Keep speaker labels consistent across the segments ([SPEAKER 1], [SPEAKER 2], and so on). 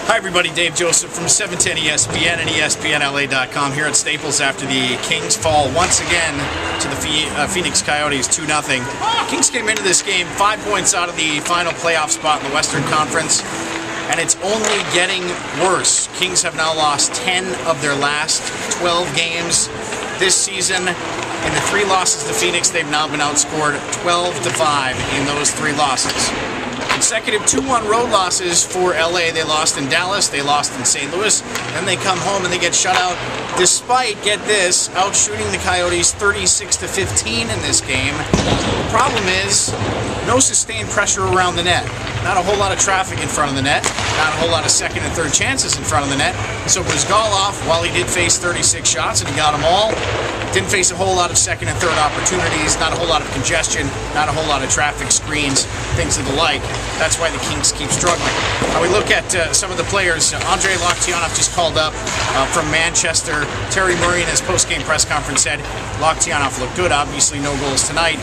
[SPEAKER 1] Hi everybody, Dave Joseph from 710 ESPN and ESPNLA.com here at Staples after the Kings fall once again to the Phoenix Coyotes 2-0. Kings came into this game 5 points out of the final playoff spot in the Western Conference, and it's only getting worse. Kings have now lost 10 of their last 12 games this season. In the 3 losses to Phoenix, they've now been outscored 12-5 in those 3 losses. Consecutive 2-1 road losses for LA. They lost in Dallas, they lost in St. Louis, then they come home and they get shut out despite, get this, outshooting the Coyotes 36-15 in this game. The problem is no sustained pressure around the net. Not a whole lot of traffic in front of the net, not a whole lot of second and third chances in front of the net. So Brizgalov, while he did face 36 shots and he got them all, didn't face a whole lot of second and third opportunities, not a whole lot of congestion, not a whole lot of traffic screens, things of the like. That's why the Kings keep struggling. Now we look at some of the players. Andrei Loktionov just called up from Manchester. Terry Murray in his post-game press conference said Loktionov looked good. Obviously no goals tonight.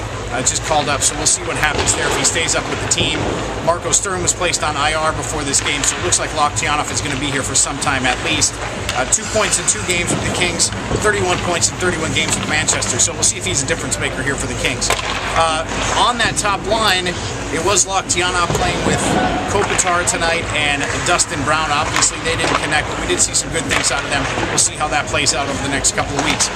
[SPEAKER 1] Just called up, so we'll see what happens there if he stays up with the team. Marco Sturm was placed on IR before this game, so it looks like Loktionov is going to be here for some time at least. 2 points in 2 games with the Kings, 31 points in 31 games with Manchester, so we'll see if he's a difference maker here for the Kings. On that top line, it was Loktionov playing with Kopitar tonight and Dustin Brown. Obviously, they didn't connect, but we did see some good things out of them. We'll see how that plays out over the next couple of weeks.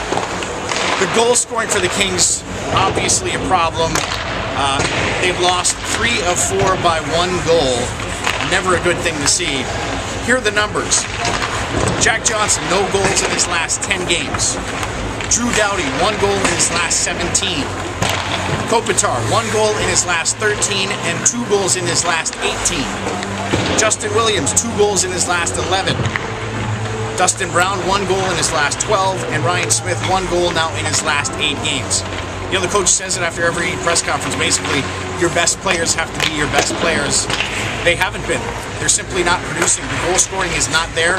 [SPEAKER 1] The goal scoring for the Kings, obviously a problem. They've lost 3 of 4 by 1 goal. Never a good thing to see. Here are the numbers. Jack Johnson, no goals in his last 10 games. Drew Doughty, 1 goal in his last 17. Kopitar, 1 goal in his last 13 and 2 goals in his last 18. Justin Williams, 2 goals in his last 11. Dustin Brown, 1 goal in his last 12, and Ryan Smith, 1 goal now in his last 8 games. You know, the coach says it after every press conference, basically, your best players have to be your best players. They haven't been. They're simply not producing. The goal scoring is not there,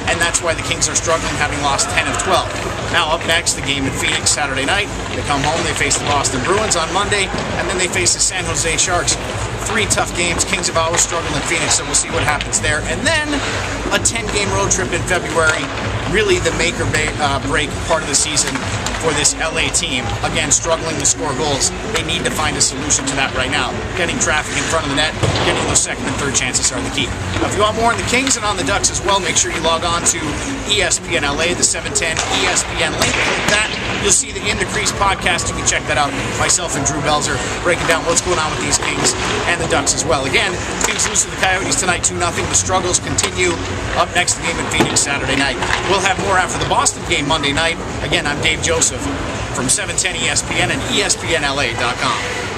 [SPEAKER 1] and that's why the Kings are struggling, having lost 10 of 12. Now up next, the game in Phoenix Saturday night. They come home, they face the Boston Bruins on Monday, and then they face the San Jose Sharks. 3 tough games. Kings have always struggled in Phoenix, so we'll see what happens there. And then a 10-game road trip in February, really the make or break part of the season for this LA team. Again, struggling to score goals. They need to find a solution to that right now. Getting traffic in front of the net, getting those second and third chances are the key. Now, if you want more on the Kings and on the Ducks as well, make sure you log on to ESPNLA, the 710 ESPN link. With that, you'll see the In the Crease podcast. You can check that out. Myself and Drew Belzer breaking down what's going on with these Kings and the Ducks as well. Again, Kings lose to the Coyotes tonight 2-0. The struggles continue. Up next, the game in Phoenix Saturday night. We'll have more after the Boston game Monday night. Again, I'm Dave Joseph from 710 ESPN and ESPNLA.com.